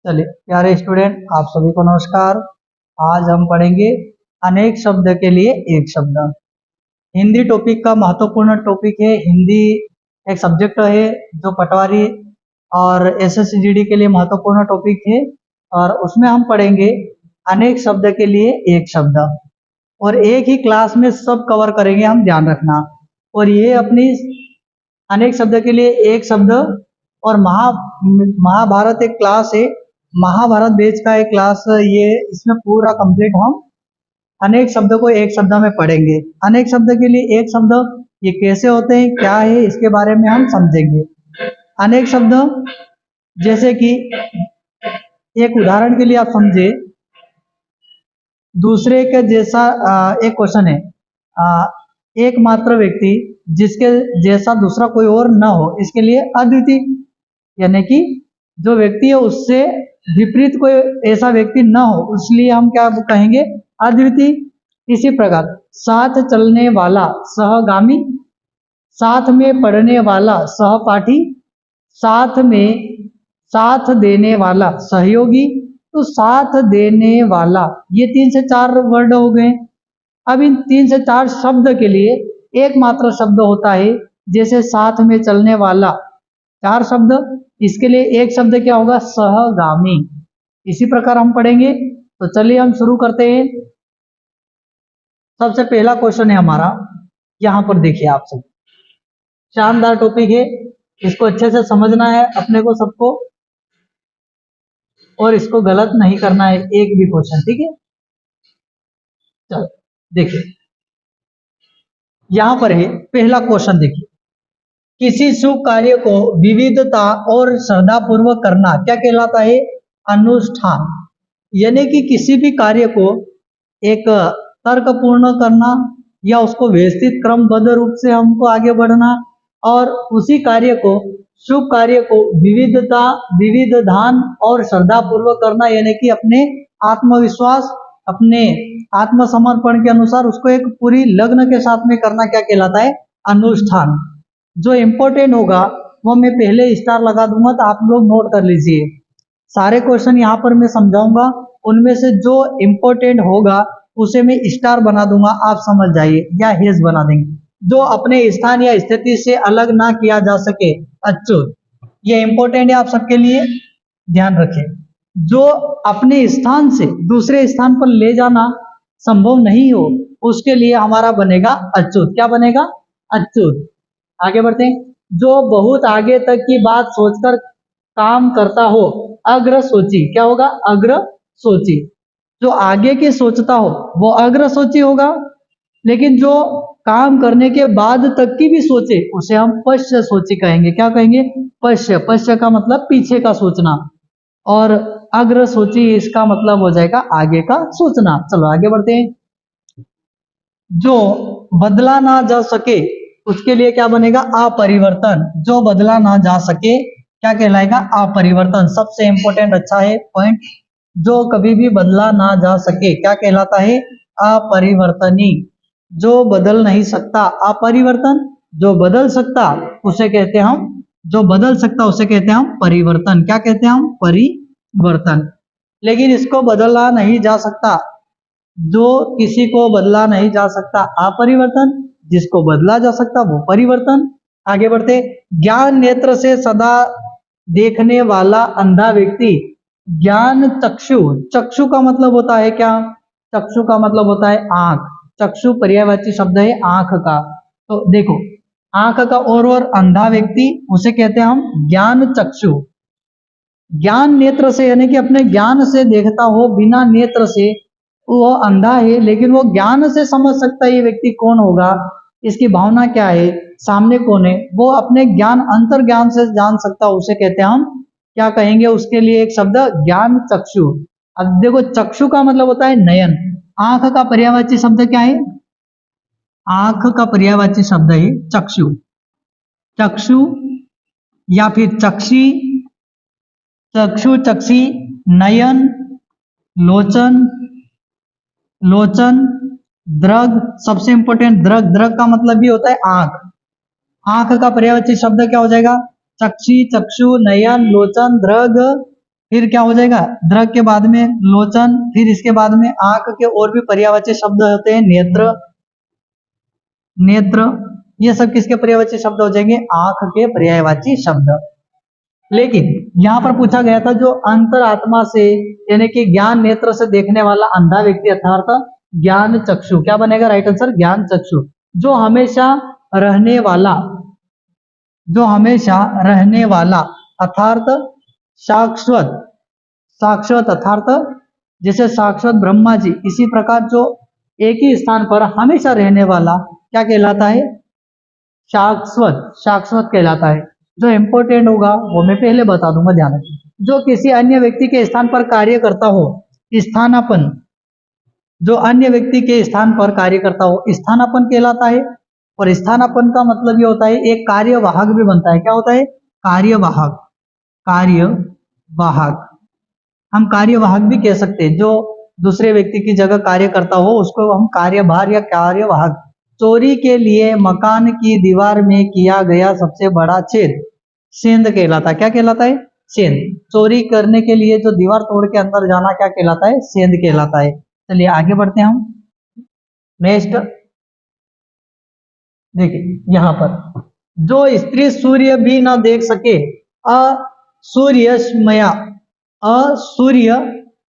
चलिए प्यारे स्टूडेंट, आप सभी को नमस्कार। आज हम पढ़ेंगे अनेक शब्द के लिए एक शब्द। हिंदी टॉपिक का महत्वपूर्ण टॉपिक है। हिंदी एक सब्जेक्ट है जो पटवारी और एसएससीजीडी के लिए महत्वपूर्ण टॉपिक है, और उसमें हम पढ़ेंगे अनेक शब्द के लिए एक शब्द, और एक ही क्लास में सब कवर करेंगे, हम ध्यान रखना। और ये अपनी अनेक शब्द के लिए एक शब्द और महाभारत एक क्लास है, महाभारत बेच का एक क्लास, ये इसमें पूरा कंप्लीट हम अनेक शब्द को एक शब्द में पढ़ेंगे। अनेक शब्द के लिए एक शब्द ये कैसे होते हैं, क्या है, इसके बारे में हम समझेंगे। अनेक शब्द जैसे कि एक उदाहरण के लिए आप समझे, दूसरे के जैसा एक क्वेश्चन है, एकमात्र व्यक्ति जिसके जैसा दूसरा कोई और न हो, इसके लिए अद्वितीय, यानी कि जो व्यक्ति है उससे विपरीत कोई ऐसा व्यक्ति न हो, इसलिए हम क्या कहेंगे, अद्वितीय। इसी प्रकार साथ चलने वाला सहगामी, साथ में पढ़ने वाला सहपाठी, साथ में साथ देने वाला सहयोगी। तो साथ देने वाला, ये 3 से 4 वर्ड हो गए। अब इन 3 से 4 शब्द के लिए एकमात्र शब्द होता है, जैसे साथ में चलने वाला 4 शब्द, इसके लिए एक शब्द क्या होगा, सहगामी। इसी प्रकार हम पढ़ेंगे। तो चलिए हम शुरू करते हैं। सबसे पहला क्वेश्चन है हमारा, यहां पर देखिए आप सब, शानदार टॉपिक है, इसको अच्छे से समझना है अपने को सबको, और इसको गलत नहीं करना है एक भी क्वेश्चन, ठीक है। चलो देखिए, यहां पर है पहला क्वेश्चन, देखिए, किसी शुभ कार्य को विविधता और श्रद्धापूर्वक करना क्या कहलाता है, अनुष्ठान। यानी कि किसी भी कार्य को एक तर्कपूर्ण करना, या उसको व्यवस्थित क्रमबद्ध रूप से हमको आगे बढ़ना, और उसी कार्य को, शुभ कार्य को विविधता, विविधान और श्रद्धापूर्वक करना, यानी कि अपने आत्मविश्वास, अपने आत्मसमर्पण के अनुसार उसको एक पूरी लग्न के साथ में करना क्या कहलाता है, अनुष्ठान। जो इम्पोर्टेंट होगा वो मैं पहले स्टार लगा दूंगा, तो आप लोग नोट कर लीजिए। सारे क्वेश्चन यहाँ पर मैं समझाऊंगा, उनमें से जो इम्पोर्टेंट होगा उसे मैं स्टार बना दूंगा, आप समझ जाइए, या हेज बना देंगे। जो अपने स्थान या स्थिति से अलग ना किया जा सके, अच्युत, ये इंपॉर्टेंट है आप सबके लिए, ध्यान रखें। जो अपने स्थान से दूसरे स्थान पर ले जाना संभव नहीं हो, उसके लिए हमारा बनेगा अच्युत। क्या बनेगा, अच्युत। आगे बढ़ते हैं। जो बहुत आगे तक की बात सोचकर काम करता हो, अग्र सोची। क्या होगा, अग्र सोची। जो आगे की सोचता हो वो अग्र सोची होगा, लेकिन जो काम करने के बाद तक की भी सोचे उसे हम पश्य सोची कहेंगे। क्या कहेंगे, पश्य। पश्य का मतलब पीछे का सोचना, और अग्र सोची इसका मतलब हो जाएगा आगे का सोचना। चलो आगे बढ़ते हैं। जो बदला ना जा सके उसके लिए क्या बनेगा, अपरिवर्तन। जो बदला ना जा सके क्या कहलाएगा, अपरिवर्तन। सबसे इंपॉर्टेंट अच्छा है पॉइंट, जो कभी भी बदला ना जा सके क्या कहलाता है, अपरिवर्तनी। जो बदल नहीं सकता अपरिवर्तन, जो बदल सकता उसे कहते हैं हम, जो बदल सकता उसे कहते हैं हम परिवर्तन। क्या कहते हैं हम, परिवर्तन। लेकिन इसको बदला नहीं जा सकता, जो किसी को बदला नहीं जा सकता अपरिवर्तन, जिसको बदला जा सकता वो परिवर्तन। आगे बढ़ते। ज्ञान नेत्र से सदा देखने वाला अंधा व्यक्ति, ज्ञान चक्षु। चक्षु का मतलब होता है क्या, चक्षु का मतलब होता है आंख। चक्षु पर्यायवाची शब्द है आंख का। तो देखो, आंख का और अंधा व्यक्ति उसे कहते हैं हम ज्ञान चक्षु। ज्ञान नेत्र से यानी कि अपने ज्ञान से देखता हो, बिना नेत्र से वो अंधा है, लेकिन वो ज्ञान से समझ सकता है ये व्यक्ति कौन होगा, इसकी भावना क्या है, सामने कौन है, वो अपने ज्ञान, अंतर ज्ञान से जान सकता है, उसे कहते हैं हम क्या कहेंगे, उसके लिए एक शब्द ज्ञान चक्षु। अब देखो, चक्षु का मतलब होता है नयन। आंख का पर्यायवाची शब्द क्या है, आंख का पर्यायवाची शब्द है चक्षु। चक्षु या फिर चक्षी, चक्षु, चक्षी, नयन, लोचन, लोचन, दृग। सबसे इंपॉर्टेंट दृग। दृग का मतलब भी होता है आंख। आंख का पर्यायवाची शब्द क्या हो जाएगा, चक्षी, चक्षु, नयन, लोचन, दृग, फिर क्या हो जाएगा, दृग के बाद में लोचन, फिर इसके बाद में आंख के और भी पर्यायवाची शब्द होते हैं, नेत्र, नेत्र, ये सब किसके पर्यायवाची शब्द हो जाएंगे, आंख के पर्यायवाची शब्द। लेकिन यहां पर पूछा गया था जो अंतरात्मा से यानी कि ज्ञान नेत्र से देखने वाला अंधा व्यक्ति अर्थात ज्ञान चक्षु, क्या बनेगा राइट आंसर, ज्ञान चक्षु। जो हमेशा रहने वाला, जो हमेशा रहने वाला अर्थात शाश्वत, शाश्वत अर्थात जैसे शाश्वत ब्रह्मा जी, इसी प्रकार जो एक ही स्थान पर हमेशा रहने वाला क्या कहलाता है, शाश्वत, शाश्वत कहलाता है। जो इंपॉर्टेंट होगा वो मैं पहले बता दूंगा, ध्यान रखिए। जो किसी अन्य व्यक्ति के स्थान पर कार्य करता हो, स्थानापन, जो अन्य व्यक्ति के स्थान पर कार्य करता हो स्थानापन कहलाता है। और स्थानापन का मतलब ये होता है एक कार्यवाहक भी बनता है, क्या होता है, कार्यवाहक, कार्यवाहक, हम कार्यवाहक भी कह सकते हैं। जो दूसरे व्यक्ति की जगह कार्य करता हो उसको हम कार्यभार या कार्यवाहक। चोरी के लिए मकान की दीवार में किया गया सबसे बड़ा छेद सेंध कहलाता है, क्या कहलाता है, सेंध। चोरी करने के लिए जो दीवार तोड़ के अंदर जाना क्या कहलाता है, सेंध कहलाता है। चलिए आगे बढ़ते हैं हम। नेक्स्ट देखिए यहां पर जो स्त्री सूर्य भी न देख सके, असूर्यमया, असूर्यमपश्या,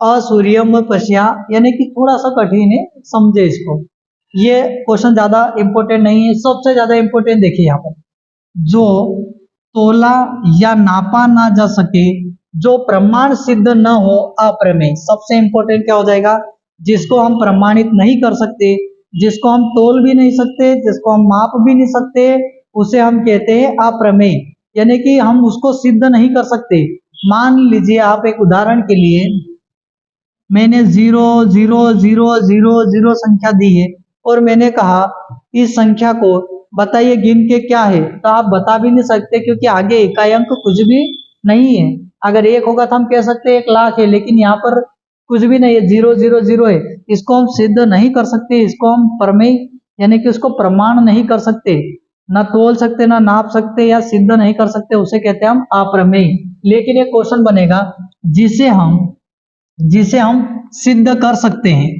असूर्यमपश्या यानी कि थोड़ा सा कठिन है, समझे इसको। ये क्वेश्चन ज्यादा इंपॉर्टेंट नहीं है, सबसे ज्यादा इंपॉर्टेंट देखिए यहाँ पर, जो तोला या नापा ना जा सके, जो प्रमाण सिद्ध न हो, अप्रमेय। सबसे इंपॉर्टेंट क्या हो जाएगा, जिसको हम प्रमाणित नहीं कर सकते, जिसको हम तोल भी नहीं सकते, जिसको हम माप भी नहीं सकते, उसे हम कहते हैं अप्रमेय, यानी कि हम उसको सिद्ध नहीं कर सकते। मान लीजिए आप एक उदाहरण के लिए मैंने 0 0 0 0 0 संख्या दी है और मैंने कहा इस संख्या को बताइए गिन के क्या है, तो आप बता भी नहीं सकते क्योंकि आगे इकाई अंक कुछ भी नहीं है। अगर 1 होगा तो हम कह सकते हैं 1,00,000 है, लेकिन यहाँ पर कुछ भी नहीं है, 0 0 0 है। इसको हम सिद्ध नहीं कर सकते, इसको हम प्रमेय यानी कि उसको प्रमाण नहीं कर सकते, ना तोल सकते, ना नाप सकते या सिद्ध नहीं कर सकते, उसे कहते हैं हम अप्रमेय। लेकिन एक क्वेश्चन बनेगा जिसे हम सिद्ध कर सकते हैं,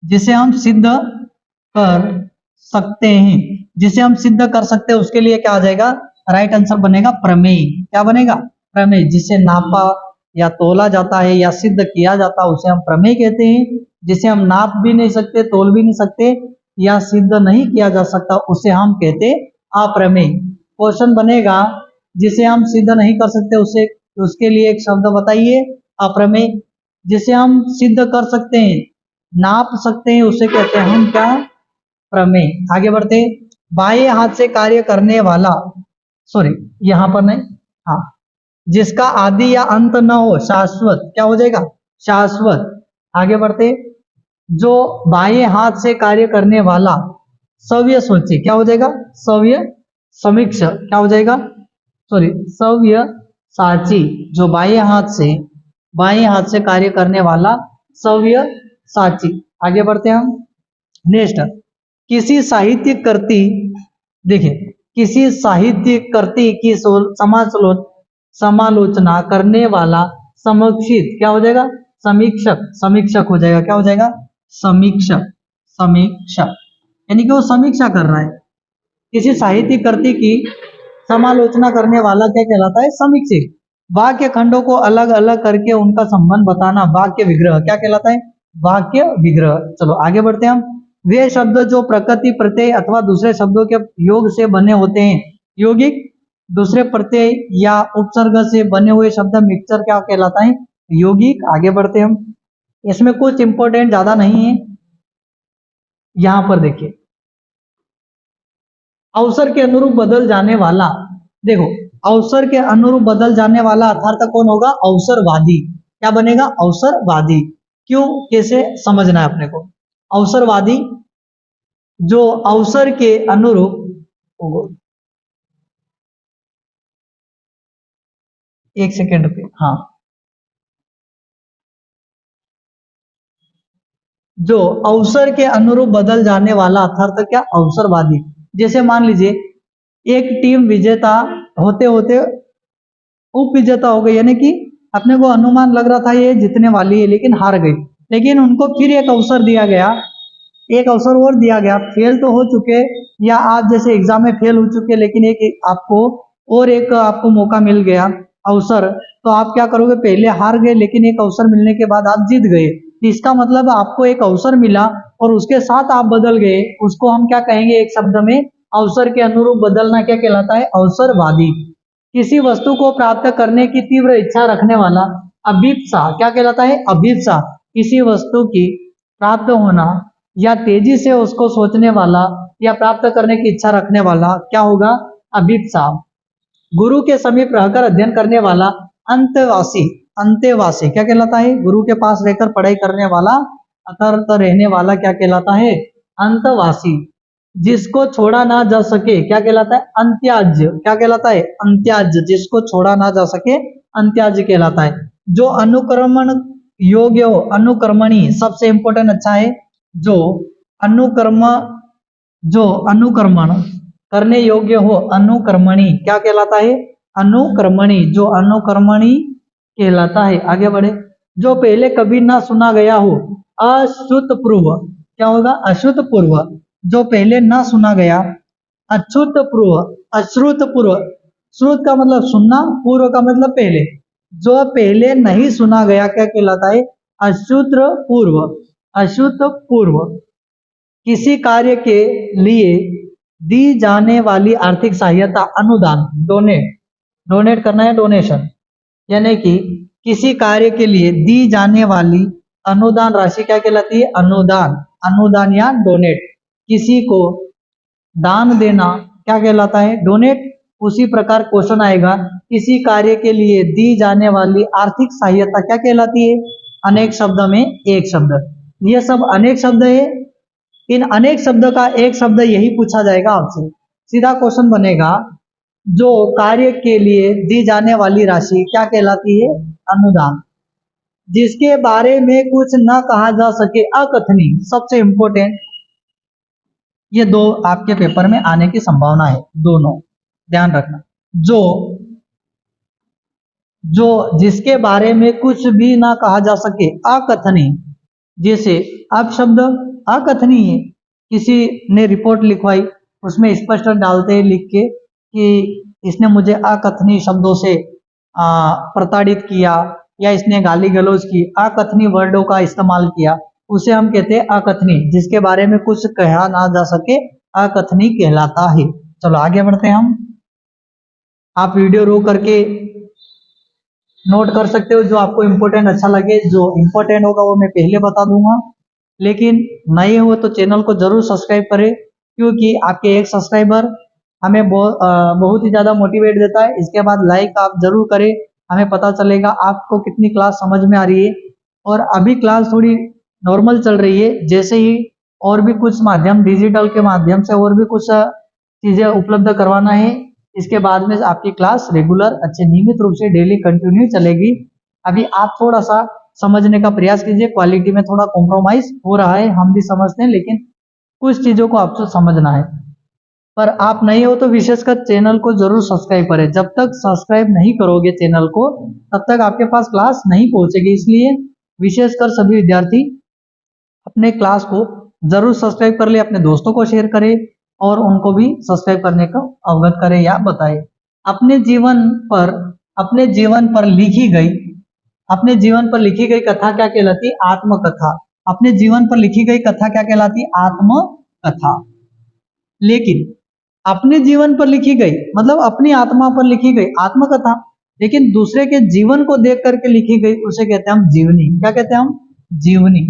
जिसे हम सिद्ध कर सकते हैं, जिसे हम सिद्ध कर सकते हैं, उसके लिए क्या आ जाएगा, राइट आंसर बनेगा प्रमेय। क्या बनेगा, प्रमेय। जिसे नापा या तोला जाता है या सिद्ध किया जाता है उसे हम प्रमेय कहते हैं। जिसे हम नाप भी नहीं सकते, तोल भी नहीं सकते या सिद्ध नहीं किया जा सकता, उसे हम कहते अप्रमेय। क्वेश्चन बनेगा जिसे हम सिद्ध नहीं कर सकते उसे, उसके लिए एक शब्द बताइए, अप्रमेय। जिसे हम सिद्ध कर सकते हैं, नाप सकते हैं, उसे कहते हैं हम क्या, प्रमेय। आगे बढ़ते, बाएं हाथ से कार्य करने वाला, सॉरी यहां पर नहीं, हाँ, जिसका आदि या अंत न हो, शाश्वत, क्या हो जाएगा, शाश्वत। आगे बढ़ते, जो बाएं हाथ से कार्य करने वाला, सव्य सोचे, क्या हो जाएगा, सव्य समीक्ष, क्या हो जाएगा, सॉरी सव्य साची। जो बाएं हाथ से कार्य करने वाला सव्य साची। आगे बढ़ते हैं हम। नेक्स्ट, किसी साहित्यकृति, देखिए किसी साहित्यकृति की समालोचना करने वाला समीक्षित, क्या हो जाएगा, समीक्षक, समीक्षक हो जाएगा, क्या हो जाएगा, समीक्षक, समीक्षक यानी कि वो समीक्षा कर रहा है। किसी साहित्यकृति की समालोचना करने वाला क्या कहलाता है, समीक्षक। वाक्य खंडों को अलग अलग करके उनका संबंध बताना, वाक्य विग्रह, क्या कहलाता है, वाक्य विग्रह। चलो आगे बढ़ते हैं हम। वे शब्द जो प्रकृति प्रत्यय अथवा दूसरे शब्दों के योग से बने होते हैं, यौगिक, दूसरे प्रत्यय या उपसर्ग से बने हुए शब्द मिक्सचर क्या कहलाता है, यौगिक। आगे बढ़ते हैं हम। इसमें कुछ इंपॉर्टेंट ज्यादा नहीं है। यहां पर देखिए, अवसर के अनुरूप बदल जाने वाला, देखो अवसर के अनुरूप बदल जाने वाला अर्थात कौन होगा, अवसरवादी। क्या बनेगा, अवसरवादी। क्यों, कैसे समझना है अपने को। अवसरवादी जो अवसर के अनुरूप, एक सेकेंड पे, हाँ, जो अवसर के अनुरूप बदल जाने वाला अर्थात क्या, अवसरवादी। जैसे मान लीजिए एक टीम विजेता होते होते उप विजेता हो गए, यानी कि अपने को अनुमान लग रहा था ये जीतने वाली है लेकिन हार गई, लेकिन उनको फिर एक अवसर दिया गया, एक अवसर और दिया गया। फेल तो हो चुके या आप जैसे एग्जाम में फेल हो चुके, लेकिन एक आपको और एक आपको मौका मिल गया, अवसर, तो आप क्या करोगे, पहले हार गए लेकिन एक अवसर मिलने के बाद आप जीत गए। इसका मतलब आपको एक अवसर मिला और उसके साथ आप बदल गए, उसको हम क्या कहेंगे एक शब्द में, अवसर के अनुरूप बदलना क्या कहलाता है, अवसरवादी। किसी वस्तु को प्राप्त करने की तीव्र इच्छा रखने वाला, अभीप्सा क्या कहलाता है, अभीप्सा। किसी वस्तु की प्राप्त होना या तेजी से उसको सोचने वाला या प्राप्त करने की इच्छा रखने वाला क्या होगा, अभीप्सा। गुरु के समीप रहकर अध्ययन करने वाला, अंतवासी। अंतेवासी क्या कहलाता है, गुरु के पास रहकर पढ़ाई करने वाला, अतर्त रहने वाला क्या कहलाता है, अंतवासी। जिसको छोड़ा ना जा सके क्या कहलाता है, अंत्याज्य। क्या कहलाता है, अंत्याज्य। जिसको छोड़ा ना जा सके अंत्याज्य कहलाता है। जो अनुक्रमण योग्य हो, अनुक्रमणी सबसे इंपॉर्टेंट अच्छा है, जो अनुकर्म, जो अनुक्रमण करने योग्य हो, अनुक्रमणी क्या कहलाता है, अनुक्रमणी, जो अनुक्रमणी कहलाता है। आगे बढ़े, जो पहले कभी ना सुना गया हो, अश्रुत पूर्व क्या होगा, अश्रुत पूर्व। जो पहले ना सुना गया, अच्युत पूर्व, अश्रुत पूर्व। श्रुत का मतलब सुनना, पूर्व का मतलब पहले, जो पहले नहीं सुना गया क्या कहलाता है, अश्रुत पूर्व, अश्रुत पूर्व। किसी कार्य के लिए दी जाने वाली आर्थिक सहायता, अनुदान, डोनेट, डोनेट करना है, डोनेशन, यानी कि किसी कार्य के लिए दी जाने वाली अनुदान राशि क्या कहलाती है, अनुदान, अनुदान या डोनेट। किसी को दान देना क्या कहलाता है, डोनेट। उसी प्रकार क्वेश्चन आएगा, किसी कार्य के लिए दी जाने वाली आर्थिक सहायता क्या कहलाती है, अनेक शब्द में एक शब्द। ये सब अनेक शब्द है, इन अनेक शब्द का एक शब्द यही पूछा जाएगा आपसे। सीधा क्वेश्चन बनेगा, जो कार्य के लिए दी जाने वाली राशि क्या कहलाती है, अनुदान। जिसके बारे में कुछ न कहा जा सके, अकथनीय, सबसे इंपॉर्टेंट। ये दो आपके पेपर में आने की संभावना है, दोनों ध्यान रखना। जो जो जिसके बारे में कुछ भी ना कहा जा सके, अकथनीय। जैसे अब शब्द अकथनीय है, किसी ने रिपोर्ट लिखवाई, उसमें स्पष्ट डालते हैं लिख के कि इसने मुझे अकथनीय शब्दों से प्रताड़ित किया या इसने गाली गलौज की, अकथनीय वर्डों का इस्तेमाल किया, उसे हम कहते हैं अकथनीय। जिसके बारे में कुछ कहा ना जा सके अकथनीय कहलाता है। चलो आगे बढ़ते हैं हम। आप वीडियो रोक करके नोट कर सकते हो, जो आपको इम्पोर्टेंट अच्छा लगे। जो इम्पोर्टेंट होगा वो मैं पहले बता दूंगा, लेकिन नए हो तो चैनल को जरूर सब्सक्राइब करें, क्योंकि आपके एक सब्सक्राइबर हमें बहुत ही ज़्यादा मोटिवेट देता है। इसके बाद लाइक आप जरूर करें, हमें पता चलेगा आपको कितनी क्लास समझ में आ रही है। और अभी क्लास थोड़ी नॉर्मल चल रही है, जैसे ही और भी कुछ माध्यम, डिजिटल के माध्यम से और भी कुछ चीज़ें उपलब्ध करवाना है, इसके बाद में आपकी क्लास रेगुलर अच्छे नियमित रूप से डेली कंटिन्यू चलेगी। अभी आप थोड़ा सा समझने का प्रयास कीजिए, क्वालिटी में थोड़ा कॉम्प्रोमाइज हो रहा है, हम भी समझते हैं, लेकिन कुछ चीज़ों को आपको समझना है। पर आप नहीं हो तो विशेषकर चैनल को जरूर सब्सक्राइब करें। जब तक सब्सक्राइब नहीं करोगे चैनल को, तब तक आपके पास क्लास नहीं पहुंचेगी। इसलिए विशेषकर सभी विद्यार्थी अपने क्लास को जरूर सब्सक्राइब कर ले, अपने दोस्तों को शेयर करें और उनको भी सब्सक्राइब करने को अवगत करें या बताएं। अपने जीवन पर अपने जीवन पर लिखी गई अपने जीवन पर लिखी गई कथा क्या कहलाती है, आत्मकथा। अपने जीवन पर लिखी गई कथा क्या कहलाती है, आत्मकथा। लेकिन अपने जीवन पर लिखी गई मतलब अपनी आत्मा पर लिखी गई आत्मकथा, लेकिन दूसरे के जीवन को देख करके लिखी गई, उसे कहते हैं हम जीवनी। क्या कहते हैं हम, जीवनी।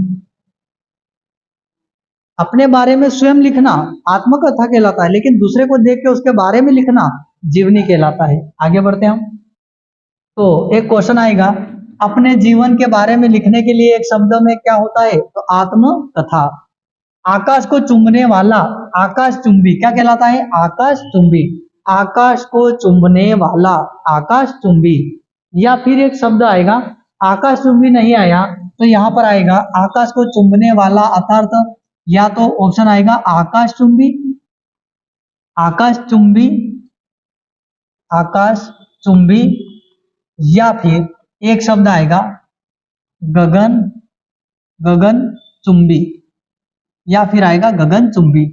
अपने बारे में स्वयं लिखना आत्मकथा कहलाता है, लेकिन दूसरे को देख के उसके बारे में लिखना जीवनी कहलाता है। आगे बढ़ते हैं हम। तो एक क्वेश्चन आएगा, अपने जीवन के बारे में लिखने के लिए एक शब्द में क्या होता है, तो आत्मकथा। आकाश को चुंबने वाला, आकाश चुंबी क्या कहलाता है, आकाश चुंबी। आकाश को चुंबने वाला, आकाश चुंबी। या फिर एक शब्द आएगा, आकाश चुंबी नहीं आया तो यहां पर आएगा आकाश को चुंबने वाला, अर्थात या तो ऑप्शन आएगा आकाश चुंबी, आकाश चुंबी, आकाश चुंबी, या फिर एक शब्द आएगा गगन, गगन चुंबी, या फिर आएगा गगन चुंबी।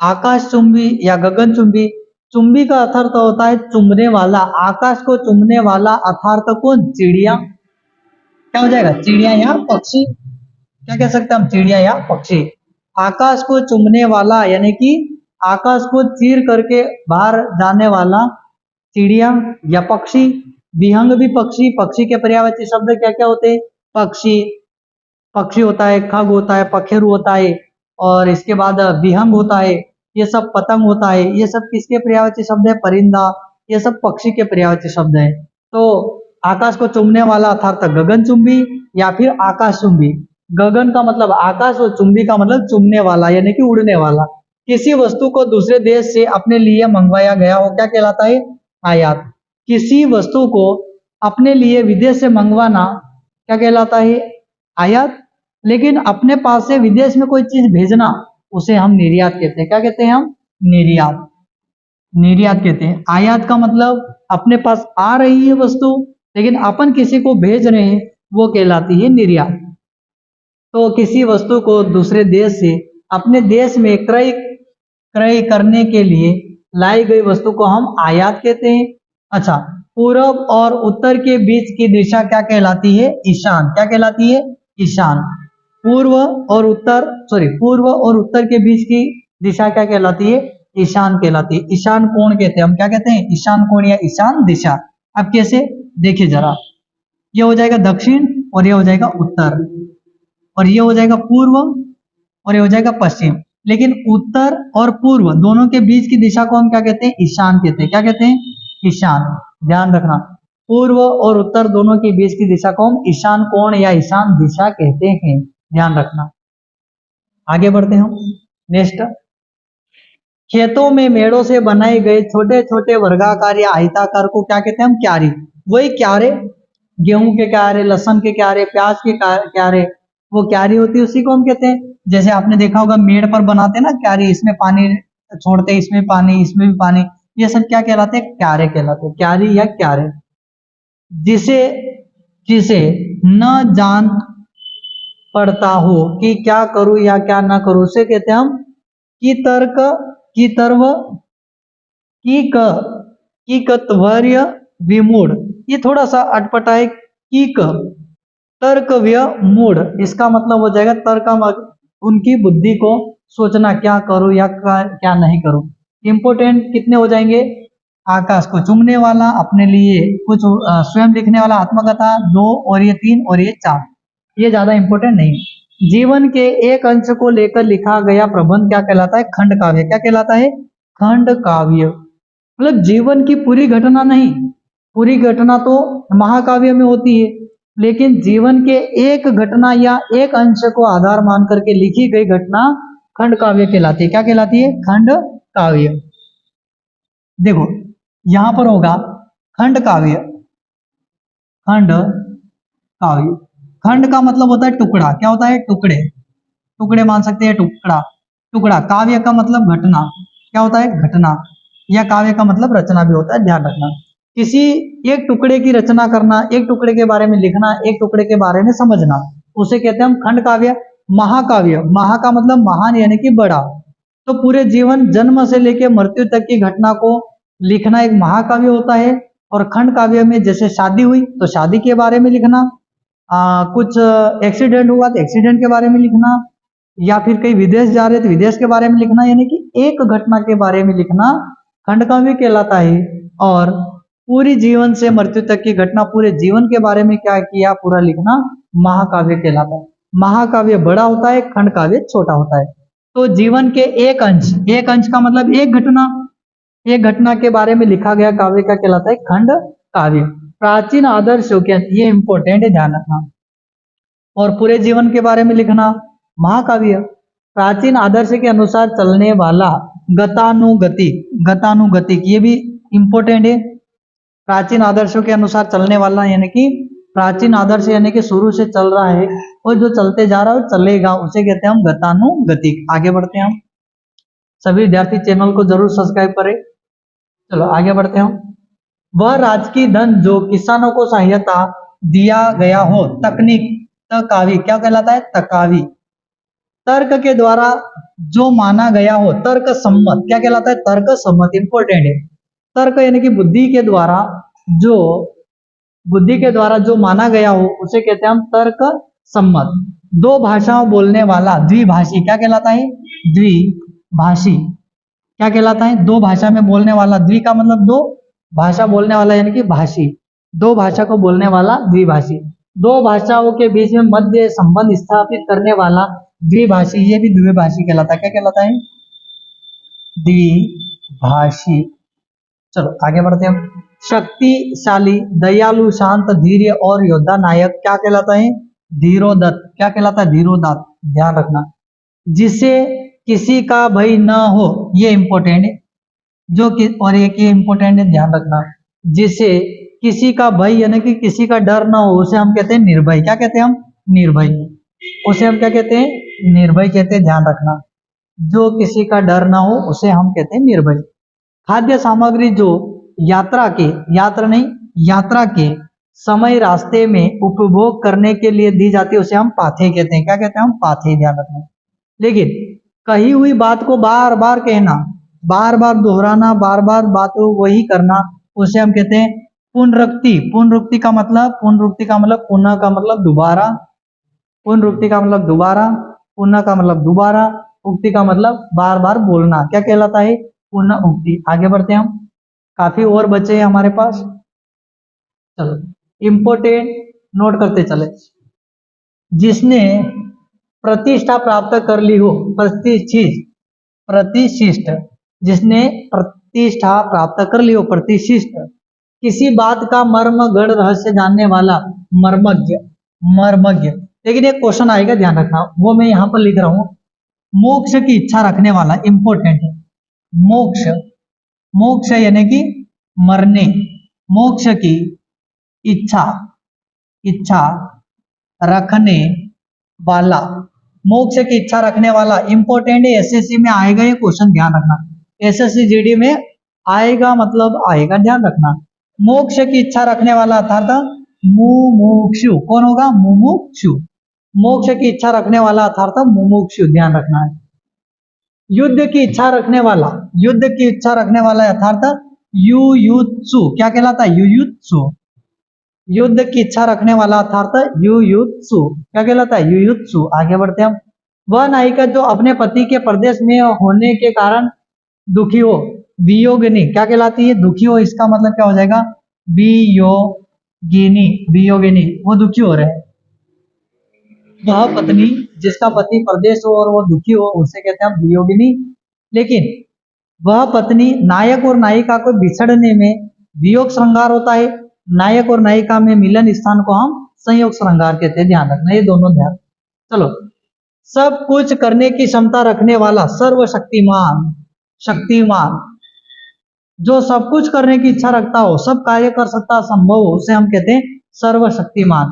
आकाश चुंबी या गगन चुंबी। चुंबी का अर्थ होता है चुंबने वाला, आकाश को चुंबने वाला अर्थात कौन? चिड़िया। क्या हो जाएगा? चिड़िया या पक्षी। क्या कह सकते हैं हम? चिड़िया या पक्षी। आकाश को चुंबने वाला यानी कि आकाश को चीर करके बाहर जाने वाला चिड़िया या पक्षी। विहंग भी पक्षी, पक्षी के पर्यायवाची शब्द क्या क्या होते हैं? पक्षी, पक्षी होता है, खग होता है, पखेरु होता है, और इसके बाद विहंग होता है, ये सब पतंग होता है, ये सब किसके पर्यायवाची शब्द है? परिंदा, ये सब पक्षी के पर्यायवाची शब्द है। तो आकाश को चुंबने वाला अर्थात गगनचुंबी या फिर आकाशचुंबी। गगन का मतलब आकाश और चुंबी का मतलब चुंबने वाला यानी कि उड़ने वाला। किसी वस्तु को दूसरे देश से अपने लिए मंगवाया गया हो क्या कहलाता है? आयात। किसी वस्तु को अपने लिए विदेश से मंगवाना क्या कहलाता है? आयात। लेकिन अपने पास से विदेश में कोई चीज भेजना उसे हम निर्यात कहते हैं। क्या कहते हैं हम? निर्यात, निर्यात कहते हैं। आयात का मतलब अपने पास आ रही है वस्तु लेकिन अपन किसी को भेज रहे हैं, वो कहलाती है निर्यात। तो किसी वस्तु को दूसरे देश से अपने देश में क्रय क्रय करने के लिए लाई गई वस्तु को हम आयात कहते हैं। अच्छा, पूर्व और उत्तर के बीच की दिशा क्या कहलाती है? ईशान। क्या कहलाती है? ईशान। पूर्व और उत्तर के बीच की दिशा क्या कहलाती है? ईशान कहलाती है। ईशान कोण कहते हैं हम। क्या कहते हैं? ईशान कोण या ईशान दिशा। अब कैसे? देखिए जरा, ये हो जाएगा दक्षिण और ये हो जाएगा उत्तर, और ये हो जाएगा पूर्व और ये हो जाएगा पश्चिम। लेकिन उत्तर और पूर्व दोनों के बीच की दिशा को हम क्या कहते हैं? ईशान कहते हैं। क्या कहते हैं? ईशान। ध्यान रखना, पूर्व और उत्तर दोनों के बीच की दिशा को हम ईशान कोण या ईशान दिशा कहते हैं। ध्यान रखना। आगे बढ़ते हैं। नेक्स्ट, खेतों में मेड़ों से बनाए गए छोटे छोटे वर्गाकार या आयताकार को क्या कहते हैं हम? क्यारी। वही क्यारे, गेहूं के क्यारे, लहसन के क्यारे, प्याज के क्यारे, वो क्यारी होती है, उसी को हम कहते हैं। जैसे आपने देखा होगा मेड़ पर बनाते हैं ना क्यारी, इसमें पानी छोड़ते हैं, इसमें पानी, इसमें भी पानी, ये सब क्या कहलाते हैं? क्यारे कहलाते हैं। क्यारी या क्यारे। जिसे जिसे न जान पड़ता हो कि क्या करूं या क्या ना करूं उसे कहते हैं हम की तर्क, की तर्व, की कत्वर्य विमूढ़। ये थोड़ा सा अटपटा है। की तर्कव्य मूढ़, इसका मतलब हो जाएगा तर्क, उनकी बुद्धि को सोचना क्या करूं या क्या नहीं करूं। इंपोर्टेंट कितने हो जाएंगे? आकाश को चुंबने वाला, अपने लिए कुछ स्वयं लिखने वाला आत्मकथा 2, और ये 3 और ये 4, ये ज्यादा इंपोर्टेंट नहीं। जीवन के एक अंश को लेकर लिखा गया प्रबंध क्या कहलाता है? खंड काव्य। क्या कहलाता है? खंड काव्य। मतलब जीवन की पूरी घटना नहीं, पूरी घटना तो महाकाव्य में होती है, लेकिन जीवन के एक घटना या एक अंश को आधार मान करके लिखी गई घटना खंड काव्य कहलाती है। क्या कहलाती है? खंड काव्य। देखो यहां पर होगा खंड काव्य, खंड काव्य। खंड का मतलब होता है टुकड़ा। क्या होता है? टुकड़े, टुकड़े मान सकते हैं, टुकड़ा, टुकड़ा। काव्य का मतलब घटना। क्या होता है? घटना। या काव्य का मतलब रचना भी होता है, ध्यान रखना। किसी एक टुकड़े की रचना करना, एक टुकड़े के बारे में लिखना, एक टुकड़े के बारे में समझना, उसे कहते हैं हम खंड काव्य। महाकाव्य, महा का मतलब महान यानी कि बड़ा। तो पूरे जीवन जन्म से लेकर मृत्यु तक की घटना को लिखना एक महाकाव्य होता है। और खंड काव्य में जैसे शादी हुई तो शादी के बारे में लिखना, कुछ एक्सीडेंट हुआ तो एक्सीडेंट के बारे में लिखना, या फिर कहीं विदेश जा रहे तो विदेश के बारे में लिखना, यानी कि एक घटना के बारे में लिखना खंड काव्य कहलाता है। और पूरी जीवन से मृत्यु तक की घटना, पूरे जीवन के बारे में क्या किया पूरा लिखना महाकाव्य कहलाता है। महाकाव्य बड़ा होता है, खंड काव्य छोटा होता है। तो जीवन के एक अंश, एक अंश का मतलब एक घटना, एक घटना के बारे में लिखा गया काव्य क्या कहलाता है? खंड काव्य। प्राचीन आदर्शों के, ये इंपॉर्टेंट है, ध्यान रखना। और पूरे जीवन के बारे में लिखना महाकाव्य। प्राचीन आदर्श के अनुसार चलने वाला गतानुगतिक, गतानुगतिक ये भी इंपॉर्टेंट है। प्राचीन आदर्शों के अनुसार चलने वाला यानी कि प्राचीन आदर्श यानी कि शुरू से चल रहा है और जो चलते जा रहा है चलेगा, उसे कहते हैं हम गतानुगतिक। आगे बढ़ते हैं हम। सभी विद्यार्थी चैनल को जरूर सब्सक्राइब करें। चलो आगे बढ़ते हैं हम। वह राजकीय धन जो किसानों को सहायता दिया गया हो, तकनीक तकावी क्या कहलाता है, तकावी। तर्क के द्वारा जो माना गया हो, तर्क सम्मत क्या कहलाता है, तर्क सम्मत, इंपॉर्टेंट है। तर्क यानी कि जो बुद्धि के द्वारा जो माना गया हो उसे कहते हैं हम तर्क सम्मत। दो भाषाओं बोलने वाला द्विभाषी क्या कहलाता है, द्विभाषी क्या कहलाता है, दो भाषा में बोलने वाला, द्वि का मतलब दो, भाषा बोलने वाला यानी कि भाषी, दो भाषा को बोलने वाला द्विभाषी। दो भाषाओं के बीच में मध्य संबंध स्थापित करने वाला द्विभाषी, ये भी द्विभाषी कहलाता है, क्या कहलाता है, द्विभाषी। चलो आगे बढ़ते हैं हम। शक्तिशाली, दयालु, शांत, धीर्य और योद्धा नायक क्या कहलाता है, धीरोदत्त क्या कहलाता है, धीरोदत्त, ध्यान रखना। जिसे किसी का भय न हो, ये इंपॉर्टेंट है, और एक ये इंपॉर्टेंट है, ध्यान रखना। जिसे किसी का भय यानी कि किसी का डर ना हो उसे हम कहते हैं निर्भय, क्या कहते हैं हम, निर्भय, उसे हम क्या कहते हैं, निर्भय कहते हैं, ध्यान रखना। जो किसी का डर ना हो उसे हम कहते हैं निर्भय। खाद्य सामग्री जो यात्रा के समय रास्ते में उपभोग करने के लिए दी जाती है उसे हम पाथे कहते हैं, क्या कहते हैं हम, पाथे, ध्यान रखना। लेकिन कही हुई बात को बार बार कहना, बार बार दोहराना, बार बार बात वही करना, उसे हम कहते हैं पुनरुक्ति। पुनरुक्ति का मतलब पुनः का मतलब दोबारा, पुनरुक्ति का मतलब दोबारा, पुनः का मतलब दोबारा, उक्ति का मतलब बार बार बोलना, क्या कहलाता है, पुनः उक्ति। आगे बढ़ते हैं हम, काफी और बचे हैं हमारे पास, चलो इंपोर्टेंट नोट करते चले। जिसने प्रतिष्ठा प्राप्त कर ली हो, प्रतिष्ठित, जिसने प्रतिष्ठा प्राप्त कर ली हो, प्रतिष्ठित, किसी बात का मर्म गढ़ रहस्य जानने वाला, मर्मज्ञ, मर्मज्ञ। लेकिन एक क्वेश्चन आएगा, ध्यान रखना, वो मैं यहाँ पर लिख रहा हूं, मोक्ष की इच्छा रखने वाला, इंपॉर्टेंट है, मोक्ष, मोक्ष यानी कि मरने, मोक्ष की इच्छा रखने वाला, मोक्ष की इच्छा रखने वाला, इंपॉर्टेंट है, एसएससी में आएगा ये क्वेश्चन, ध्यान रखना, एसएससी जीडी में आएगा, मतलब आएगा, ध्यान रखना। मोक्ष की इच्छा रखने वाला अर्थात मुमुक्षु, कौन होगा, मुमुक्षु, मोक्ष की इच्छा रखने वाला अर्थात मुमुक्षु, ध्यान रखना है। युद्ध की इच्छा रखने वाला, युद्ध की इच्छा रखने वाला अर्थात युयुत्सु, क्या कहलाता है, युयुत्सु, युद्ध की इच्छा रखने वाला अर्थात युयुत्सु, क्या कहलाता है, युयुत्सु। आगे बढ़ते हम। वह नायिका जो अपने पति के परदेश में होने के कारण दुखी हो, वियोगिनी क्या कहलाती है, दुखी हो, इसका मतलब क्या हो जाएगा, वियोगिनी, वियोगिनी, वो दुखी हो रहे हैं। वह पत्नी जिसका पति परदेश हो और वो दुखी हो उसे कहते हैं वियोगिनी। लेकिन वह पत्नी, नायक और नायिका को बिछड़ने में वियोग श्रृंगार होता है, नायक और नायिका में मिलन स्थान को हम संयोग श्रृंगार कहते हैं, ध्यान रखना, ये दोनों ध्यान। चलो, सब कुछ करने की क्षमता रखने वाला, सर्वशक्तिमान, शक्तिमान, जो सब कुछ करने की इच्छा रखता हो, सब कार्य कर सकता, संभव हो, उसे हम कहते हैं सर्वशक्तिमान।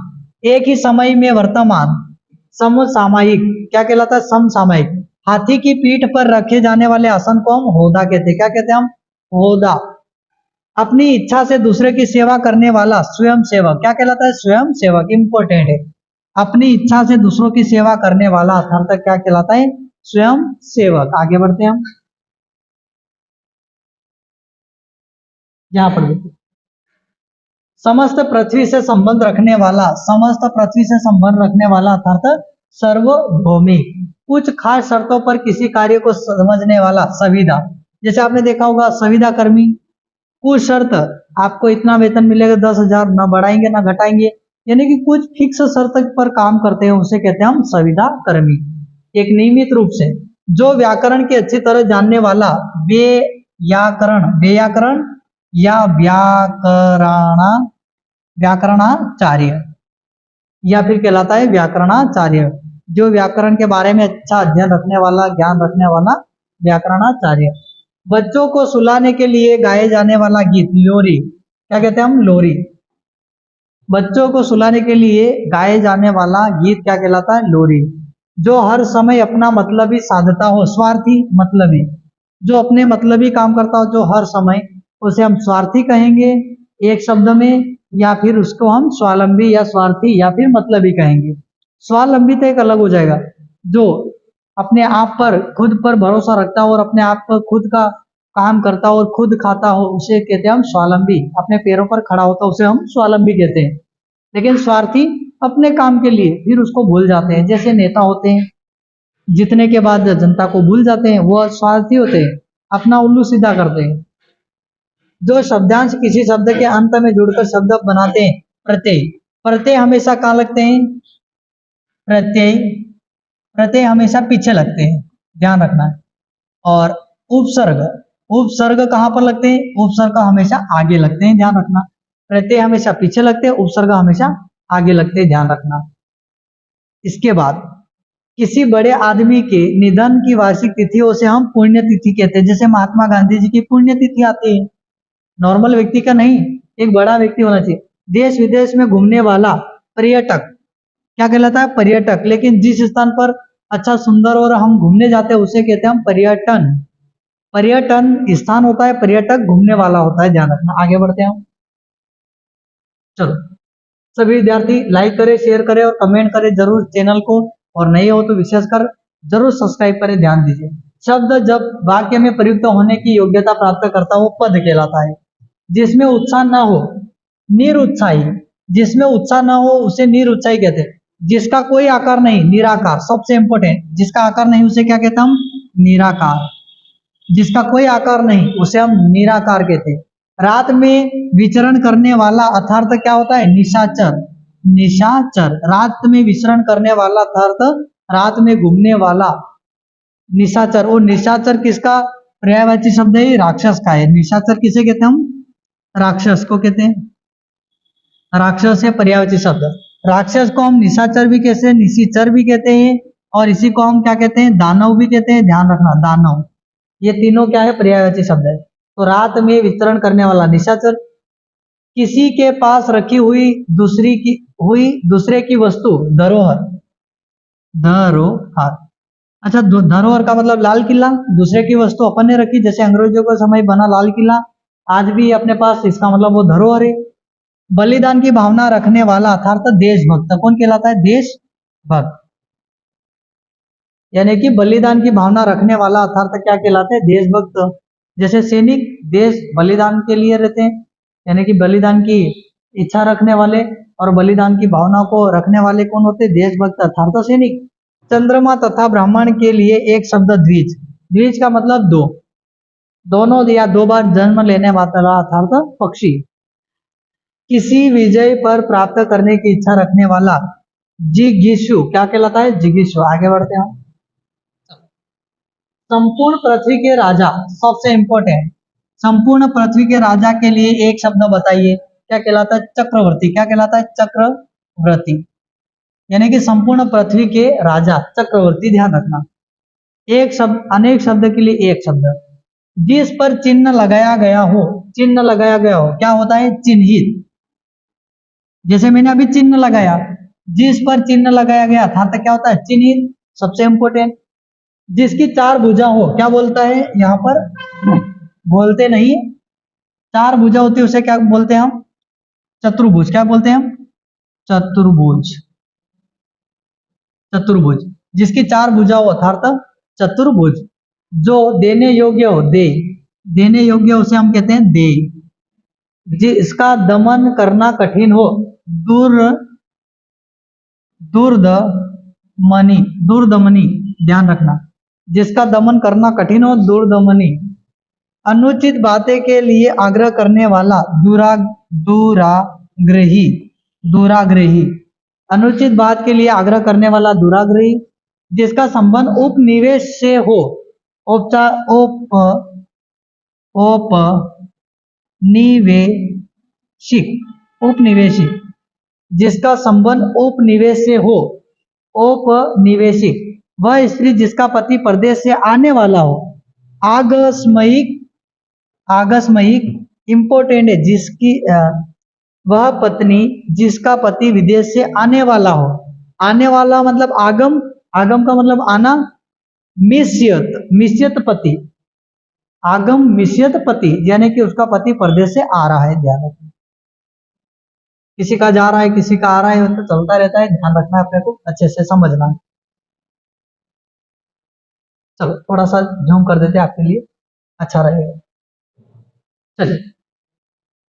एक ही समय में वर्तमान, समसामयिक, क्या कहलाता है, समसामयिक। हाथी की पीठ पर रखे जाने वाले आसन को हम होदा कहते हैं, क्या कहते हैं हम, होदा। अपनी इच्छा से दूसरे की सेवा करने वाला, स्वयं सेवक, क्या कहलाता है, स्वयं सेवक, इंपॉर्टेंट है। अपनी इच्छा से दूसरों की सेवा करने वाला अर्थात क्या कहलाता है, स्वयं सेवक। आगे बढ़ते हैं हम, यहां पर देखिए, समस्त पृथ्वी से संबंध रखने वाला, समस्त पृथ्वी से संबंध रखने वाला अर्थात सर्वभौमिक। कुछ खास शर्तों पर किसी कार्य को समझने वाला, संविदा, जैसे आपने देखा होगा संविदा कर्मी, कुछ शर्त, आपको इतना वेतन मिलेगा, 10,000, ना बढ़ाएंगे ना घटाएंगे, यानी कि कुछ फिक्स शर्त पर काम करते हैं, उसे कहते हैं हम संविदा कर्मी। एक नियमित रूप से जो व्याकरण की अच्छी तरह जानने वाला, व्याकरण, व्याकरण या व्याकरणाचार्य, या फिर कहलाता है व्याकरणाचार्य, जो व्याकरण के बारे में अच्छा अध्ययन रखने वाला, ज्ञान रखने वाला, व्याकरणाचार्य। बच्चों को सुलाने के लिए गाए जाने वाला गीत, लोरी, क्या कहते हैं हम, लोरी। बच्चों को सुलाने के लिए गाए जाने वाला गीत क्या कहलाता है, लोरी। जो हर समय अपना मतलबी साधता हो, स्वार्थी, मतलबी, जो अपने मतलबी काम करता हो, जो हर समय, उसे हम स्वार्थी कहेंगे। एक शब्द में, या फिर उसको हम स्वावलंबी या स्वार्थी या फिर मतलबी कहेंगे। स्वावलंबी तो एक अलग हो जाएगा, जो अपने आप पर खुद पर भरोसा रखता हो और अपने आप पर खुद का काम करता हो और खुद खाता हो, उसे कहते हैं हम स्वावलंबी। अपने पैरों पर खड़ा होता है उसे हम स्वावलंबी कहते हैं। लेकिन स्वार्थी अपने काम के लिए फिर उसको भूल जाते हैं, जैसे नेता होते हैं जीतने के बाद जनता को भूल जाते हैं, वो स्वार्थी होते हैं, अपना उल्लू सीधा करते हैं। जो शब्दांश किसी शब्द के अंत में जुड़कर शब्द बनाते हैं, प्रत्यय। प्रत्यय हमेशा कहाँ लगते हैं? प्रत्यय प्रत्यय हमेशा पीछे लगते हैं, ध्यान रखना है। और उपसर्ग, उपसर्ग कहाँ पर लगते हैं? उपसर्ग हमेशा आगे लगते हैं, ध्यान रखना। प्रत्यय हमेशा पीछे लगते हैं, उपसर्ग हमेशा आगे लगते हैं, ध्यान रखना। इसके बाद किसी बड़े आदमी के निधन की वार्षिक तिथि उसे हम पुण्यतिथि कहते हैं। जैसे महात्मा गांधी जी की पुण्यतिथि आती है, नॉर्मल व्यक्ति का नहीं, एक बड़ा व्यक्ति होना चाहिए। देश विदेश में घूमने वाला पर्यटक क्या कहलाता है? पर्यटक। लेकिन जिस स्थान पर अच्छा सुंदर और हम घूमने जाते हैं उसे कहते हैं हम पर्यटन। पर्यटन स्थान होता है, पर्यटक घूमने वाला होता है, ध्यान रखना। आगे बढ़ते हैं हम। चलो सभी विद्यार्थी लाइक करें, शेयर करें और कमेंट करें जरूर चैनल को, और नए हो तो विशेषकर जरूर सब्सक्राइब करें, ध्यान दीजिए। शब्द जब वाक्य में प्रयुक्त होने की योग्यता प्राप्त करता है वो पद कहलाता है। जिसमें उत्साह ना हो, निरुत्साही। जिसमें उत्साह ना हो उसे निरुत्साही कहते हैं। जिसका कोई आकार नहीं, निराकार, सबसे इंपॉर्टेंट। जिसका आकार नहीं उसे क्या कहते हैं हम? निराकार। जिसका कोई आकार नहीं उसे हम निराकार कहते हैं। रात में विचरण करने वाला अर्थार्थ क्या होता है? निशाचर। निशाचर रात में विचरण करने वाला अर्थार्थ रात में घूमने वाला निशाचर। और निशाचर किसका पर्यायवाची शब्द है? राक्षस का है। निशाचर किसे कहते हैं हम? राक्षस को कहते हैं। राक्षस है पर्यायवाची शब्द। राक्षस को हम निशाचर भी कहते हैं, निशिचर भी कहते हैं, और इसी को हम क्या कहते हैं? दानव भी कहते हैं, ध्यान रखना, दानव। ये तीनों क्या है? पर्यायवाची शब्द है। तो रात में विचरण करने वाला निशाचर। किसी के पास रखी हुई दूसरे की वस्तु धरोहर। धरोहर, अच्छा, धरोहर का मतलब लाल किला। दूसरे की वस्तु अपन ने रखी, जैसे अंग्रेजों के समय बना लाल किला, आज भी अपने पास, इसका मतलब वो धरोहर है। बलिदान की भावना रखने वाला अर्थात देशभक्त कौन कहलाता है? देशभक्त। यानी कि बलिदान की भावना रखने वाला अर्थात क्या कहलाते हैं? देशभक्त। जैसे सैनिक देश बलिदान के लिए रहते हैं, यानी कि बलिदान की इच्छा रखने वाले और बलिदान की भावना को रखने वाले कौन होते? देशभक्त अर्थात सैनिक। चंद्रमा तथा ब्राह्मण के लिए एक शब्द द्विज। द्विज का मतलब दो, दोनों या दो बार जन्म लेने वाला अर्थात पक्षी। किसी विजय पर प्राप्त करने की इच्छा रखने वाला जिगीषु क्या कहलाता है? जिगीषु। आगे बढ़ते हैं। संपूर्ण पृथ्वी के राजा, सबसे इंपॉर्टेंट, संपूर्ण पृथ्वी के राजा के लिए एक शब्द बताइए, क्या कहलाता है? चक्रवर्ती। क्या कहलाता है? चक्रवर्ती। यानी कि संपूर्ण पृथ्वी के राजा चक्रवर्ती, ध्यान रखना। एक शब्द, अनेक शब्द के लिए एक शब्द। जिस पर चिन्ह लगाया गया हो, चिन्ह लगाया गया हो क्या होता है? चिन्हित। जैसे मैंने अभी चिन्ह लगाया, जिस पर चिन्ह लगाया गया था तो क्या होता है? चिन्हित। सबसे इंपॉर्टेंट। जिसकी चार भुजा हो क्या बोलता है? यहाँ पर बोलते नहीं, चार भुजा होती है उसे क्या बोलते हैं हम? चतुर्भुज। क्या बोलते हैं हम? चतुर्भुज। चतुर्भुज। जिसकी चार भुजा हो अर्थात चतुर्भुज। जो देने योग्य हो, दे, देने योग्य उसे हम कहते हैं दे। जिसका दमन करना कठिन हो, दुर्दमनी। दुर्दमनी, ध्यान रखना। जिसका दमन करना कठिन हो, दुर्दमनी। अनुचित बातें के लिए आग्रह करने वाला दुराग्रही। दुराग्रही, अनुचित बात के लिए आग्रह करने वाला दुराग्रही। जिसका संबंध उपनिवेश से हो, औपनिवेशिक। उपनिवेशिक। जिसका संबंध उपनिवेश से हो, औपनिवेशिक। वह स्त्री जिसका पति परदेश से आने वाला हो। आकस्मिक, आकस्मिक इंपॉर्टेंट है, जिसकी वह पत्नी जिसका पति विदेश से आने वाला हो। आने वाला मतलब आगम, आगम का मतलब आना। मिश्यत, मिश्यत पति, आगम मिश्यत पति, यानी कि उसका पति परदेश से आ रहा है, ध्यान रखना। किसी का जा रहा है, किसी का आ रहा है, तो चलता रहता है, ध्यान रखना है अपने को, अच्छे से समझना है। चलो थोड़ा सा जूम कर देते हैं, आपके लिए अच्छा रहेगा। चलिए,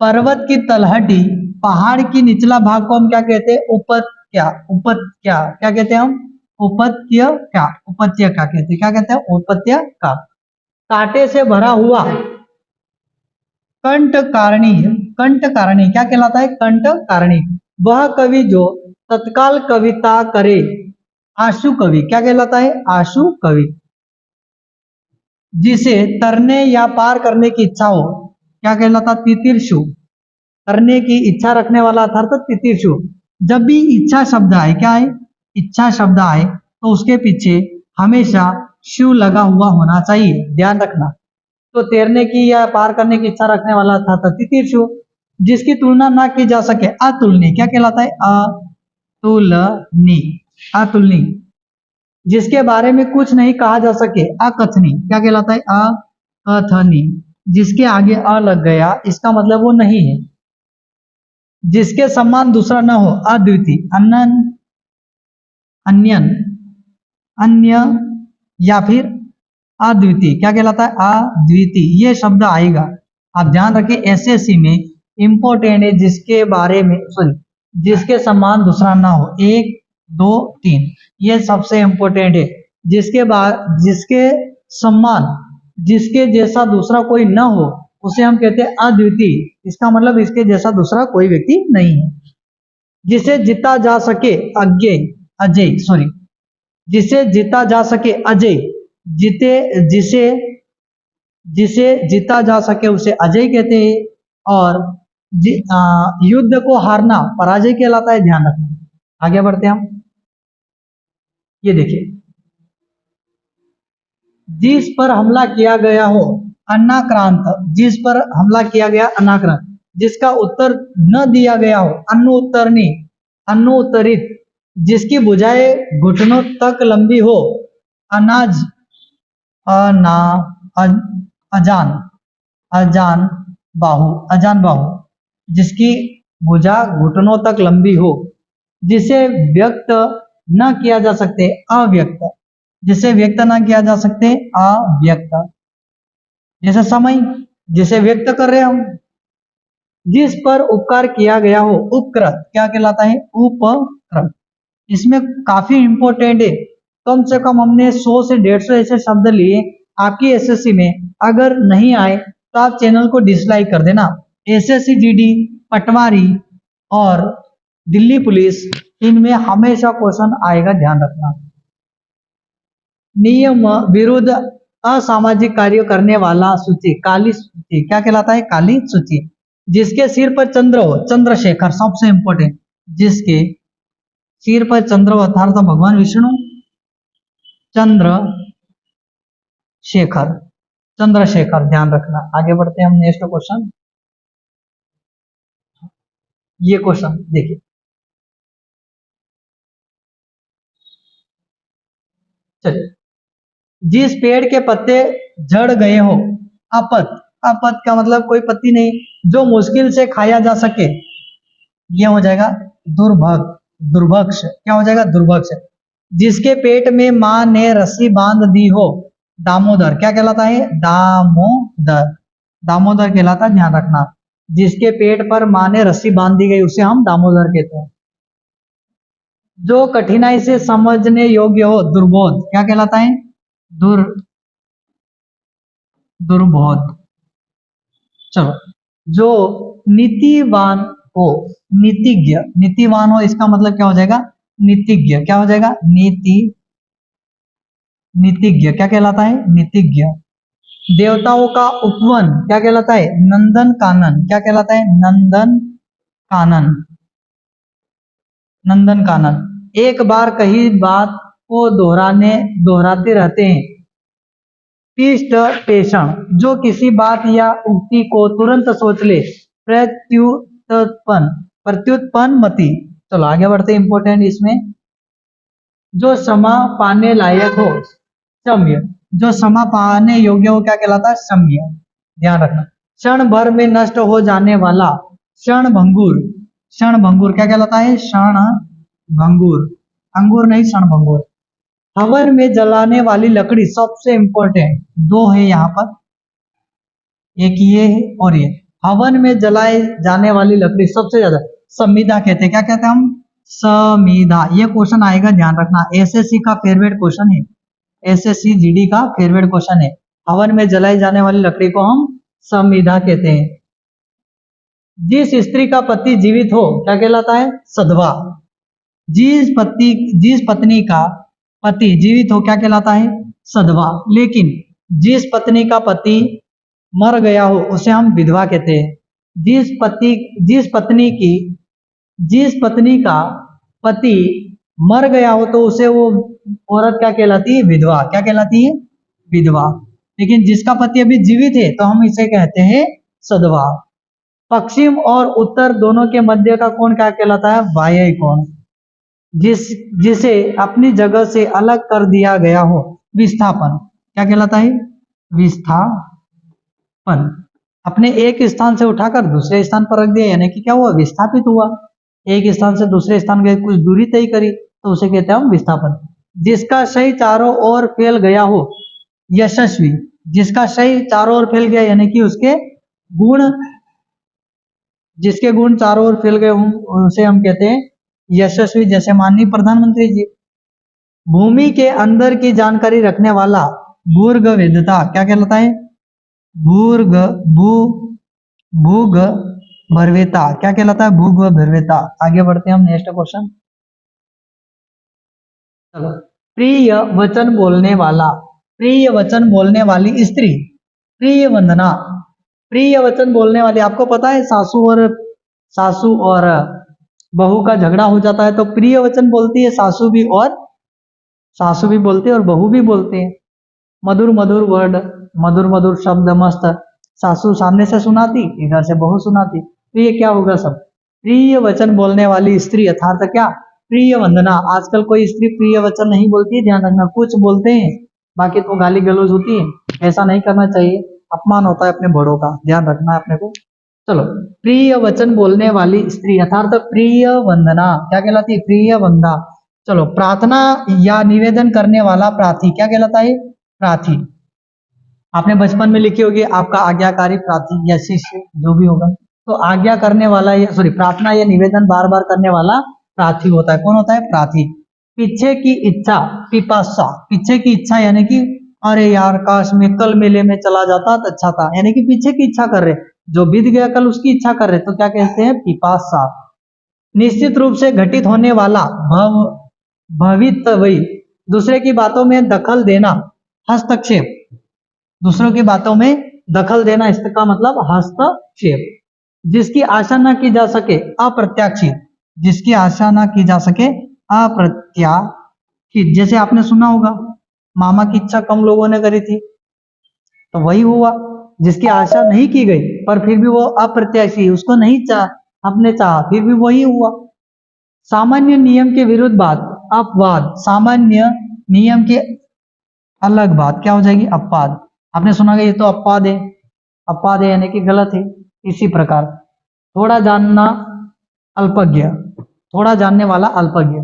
पर्वत की तलहटी, पहाड़ की निचला भाग को हम क्या कहते हैं? उपत्या। उपत्या क्या कहते हैं हम? उपत्य क्या? उपत्य क्या कहते हैं? क्या कहते हैं? उपत्य का। कांटे से भरा हुआ कंटकारणी। कंटकारणी क्या कहलाता है? कंटकारणी। वह कवि जो तत्काल कविता करे, आशु कवि क्या कहलाता है? आशु कवि। जिसे तरने या पार करने की इच्छा हो, क्या कहलाता? तितीर्षु। करने की इच्छा रखने वाला था, तो तितीर्षु। जब भी इच्छा शब्द आए, क्या है? इच्छा शब्द आए, तो उसके पीछे हमेशा शिव लगा हुआ होना चाहिए, ध्यान रखना। तो तैरने की या पार करने की इच्छा रखने वाला था, तो तितीर्षु। जिसकी तुलना ना की जा सके, अतुलनीय क्या कहलाता है? अतुलनीय। अतुलनीय। जिसके बारे में कुछ नहीं कहा जा सके, अकथनीय क्या कहलाता है? अकथनीय। जिसके आगे अ लग गया, इसका मतलब वो नहीं है। जिसके समान दूसरा न हो, अद्वितीय। अनन, अन्यन, अन्य, या फिर अद्वितीय क्या कहलाता है? अद्वितीय। ये शब्द आएगा, आप ध्यान रखें, एसएससी में इंपॉर्टेंट है। जिसके बारे में, सॉरी, जिसके समान दूसरा ना हो, 1 2 3, ये सबसे इंपॉर्टेंट है। जिसके समान, जिसके जैसा दूसरा कोई ना हो, उसे हम कहते हैं अद्वितीय। इसका मतलब इसके जैसा दूसरा कोई व्यक्ति नहीं है। जिसे जीता जा सके, अज्ञेय, अजय, सॉरी, जिसे जीता जा सके, अजय। जीते, जिसे जिसे जीता जा सके उसे अजय कहते हैं। और युद्ध को हारना पराजय कहलाता है, ध्यान रखना। आगे बढ़ते हैं हम। ये देखिए, जिस पर हमला किया गया हो, अन्नाक्रांत। जिस पर हमला किया गया, अन्नाक्रांत। जिसका उत्तर न दिया गया हो, अन्नोत्तरणी, अन्नोत्तरित। जिसकी भुजाएं घुटनों तक लंबी हो, अनाज, अना, अजान, अजान बाहु, अजान बाहु। जिसकी भुजा घुटनों तक लंबी हो। जिसे व्यक्त न किया जा सकते, अव्यक्त। जिसे व्यक्त न किया जा सकते, अव्यक्त। जैसे समय, जिसे व्यक्त कर रहे हैं हम। जिस पर उपकार किया गया हो, उपकृत क्या कहलाता है? उपकृत। इसमें काफी इंपॉर्टेंट है। कम से कम हमने 100 से 150 ऐसे शब्द लिए। आपकी एसएससी में अगर नहीं आए, तो आप चैनल को डिसलाइक कर देना। एसएससी जीडी, पटवारी और दिल्ली पुलिस, इनमें हमेशा क्वेश्चन आएगा, ध्यान रखना। नियम विरुद्ध असामाजिक कार्य करने वाला सूची, काली सूची क्या कहलाता है? काली सूची। जिसके सिर पर चंद्र हो, चंद्रशेखर, सबसे इंपॉर्टेंट। जिसके सिर पर चंद्र हो, अर्थात भगवान विष्णु, चंद्रशेखर, चंद्रशेखर, ध्यान रखना। आगे बढ़ते हैं हम नेक्स्ट क्वेश्चन। ये क्वेश्चन देखिए, चलिए, जिस पेड़ के पत्ते झड़ गए हो, अपत। अपत का मतलब कोई पत्ती नहीं, जो मुश्किल से खाया जा सके, ये हो जाएगा दुर्भग, दुर्भक्ष। क्या हो जाएगा? दुर्भक्ष। जिसके पेट में मां ने रस्सी बांध दी हो, दामोदर क्या कहलाता है? दामोदर, दामोदर कहलाता है, ध्यान रखना। जिसके पेट पर मां ने रस्सी बांध दी गई, उसे हम दामोदर कहते हैं। जो कठिनाई से समझने योग्य हो, दुर्बोध क्या कहलाता है? दुर्बोध। चलो, जो नीतिवान हो, नीतिज्ञ, नीतिवान हो, इसका मतलब क्या हो जाएगा? नीतिज्ञ। क्या हो जाएगा? नीतिज्ञ क्या कहलाता है? नीतिज्ञ। देवताओं का उपवन क्या कहलाता है? नंदन कानन। क्या कहलाता है? नंदन कानन, नंदन कानन। एक बार कही बात को दोहराते रहते हैं, पृष्ठ पेषण। जो किसी बात या उक्ति को तुरंत सोच ले, प्रत्युत्पन्न, प्रत्युत्पन्न मति। चलो आगे बढ़ते, इंपॉर्टेंट इसमें। जो क्षमा पाने लायक हो, क्षम्य। जो क्षमा पाने योग्य हो, क्या कहलाता है? क्षम्य, ध्यान रखना। क्षण भर में नष्ट हो जाने वाला, क्षण भंगुर। क्षणभंगुर क्या कहलाता है? क्षणभंगुर, अंगूर नहीं क्षणभंगुर। हवन में जलाने वाली लकड़ी सबसे इंपॉर्टेंट दो है यहाँ पर, एक ये है और ये। हवन में जलाए जाने वाली लकड़ी सबसे ज्यादा संविदा कहते हैं। क्या कहते हैं हम? संविदा। ये क्वेश्चन आएगा, ध्यान रखना, एसएससी का फेवरेट क्वेश्चन है, एसएससी जीडी का फेवरेट क्वेश्चन है। हवन में जलाई जाने वाली लकड़ी को हम संविदा कहते हैं। जिस स्त्री का पति जीवित हो क्या कहलाता है? सधवा। जिस पत्नी का पति जीवित हो क्या कहलाता है? सधवा। लेकिन जिस पत्नी का पति मर गया हो उसे हम विधवा कहते हैं। जिस पत्नी का पति मर गया हो तो उसे वो औरत क्या कहलाती है? विधवा। क्या कहलाती है? विधवा। लेकिन जिसका पति अभी जीवित है तो हम इसे कहते हैं सधवा। पश्चिम और उत्तर दोनों के मध्य का कोण क्या कहलाता है? बाह्य कोण। जिसे अपनी जगह से अलग कर दिया गया हो, विस्थापन। क्या कहलाता है? विस्थापन। अपने एक स्थान से उठाकर दूसरे स्थान पर रख दिया, यानी कि क्या हुआ? विस्थापित हुआ। एक स्थान से दूसरे स्थान गए, कुछ दूरी तय करी, तो उसे कहते हैं हम विस्थापन। जिसका शय चारों ओर फैल गया हो, यशस्वी। जिसका शय चारों ओर फैल गया यानी कि उसके गुण, जिसके गुण चारों ओर फैल गए हों उसे हम कहते हैं यशस्वी, जैसे माननीय प्रधानमंत्री जी। भूमि के अंदर की जानकारी रखने वाला भूर्ग वेदता क्या कहलाता है? भूग भरवेता क्या कहलाता है? भूग भरवेता। आगे बढ़ते हैं हम नेक्स्ट क्वेश्चन। चलो, प्रिय वचन बोलने वाला, प्रिय वचन बोलने वाली स्त्री, प्रिय वंदना। प्रिय वचन बोलने वाली, आपको पता है सासू और बहू का झगड़ा हो जाता है तो प्रिय वचन बोलती है सासू भी, और सासू भी बोलते हैं और बहू भी बोलते हैं। मधुर मधुर वर्ड, मधुर मधुर शब्द मस्त सासू सामने से सुनाती, इधर से बहू सुनाती, तो ये क्या होगा? सब प्रिय वचन बोलने वाली स्त्री, अर्थात क्या? प्रिय वंदना। आजकल कोई स्त्री प्रिय वचन नहीं बोलती है, ध्यान रखना, कुछ बोलते हैं बाकी तो गाली गलौज होती है। ऐसा नहीं करना चाहिए, अपमान होता है अपने बड़ों का, ध्यान रखना है अपने को। चलो, प्रिय वचन बोलने वाली स्त्री अर्थात प्रिय वंदना क्या कहलाती है? प्रिय वंदा। चलो, प्रार्थना या निवेदन करने वाला प्रार्थी क्या कहलाता है? प्रार्थी। आपने बचपन में लिखी होगी आपका आज्ञाकारी प्रार्थी या शिष्य जो भी होगा, तो आज्ञा करने वाला या प्रार्थना या निवेदन बार बार करने वाला प्रार्थी होता है। कौन होता है? प्रार्थी। पीछे की इच्छा, पिपासा। पीछे की इच्छा यानी कि अरे यार काश मैं कल मेले में चला जाता तो अच्छा था, यानी कि पीछे की इच्छा कर रहे, जो बीत गया कल उसकी इच्छा कर रहे, तो क्या कहते हैं? पिपासा। निश्चित रूप से घटित होने वाला भवितव्य, दूसरे की बातों में दखल देना, हस्तक्षेप। दूसरों की बातों में दखल देना, इसका मतलब हस्तक्षेप। जिसकी आशा ना की जा सके, अप्रत्याशित। जिसकी आशा ना की जा सके, अप्रत्याशित। जैसे आपने सुना होगा मामा की इच्छा कम लोगों ने करी थी, तो वही हुआ। जिसकी आशा नहीं की गई पर फिर भी वो अप्रत्याशी, उसको नहीं अपने चाहा, फिर भी वही हुआ। सामान्य नियम के विरुद्ध बात, अपवाद। सामान्य नियम के अलग बात क्या हो जाएगी? अपवाद। आपने सुना कि ये तो अपवाद है, अपवाद है यानी कि गलत है। इसी प्रकार थोड़ा जानना अल्पज्ञ, थोड़ा जानने वाला अल्पज्ञ।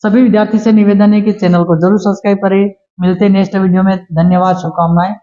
सभी विद्यार्थी से निवेदन है कि चैनल को जरूर सब्सक्राइब करें। मिलते हैं नेक्स्ट वीडियो में। धन्यवाद, शुभकामनाएं।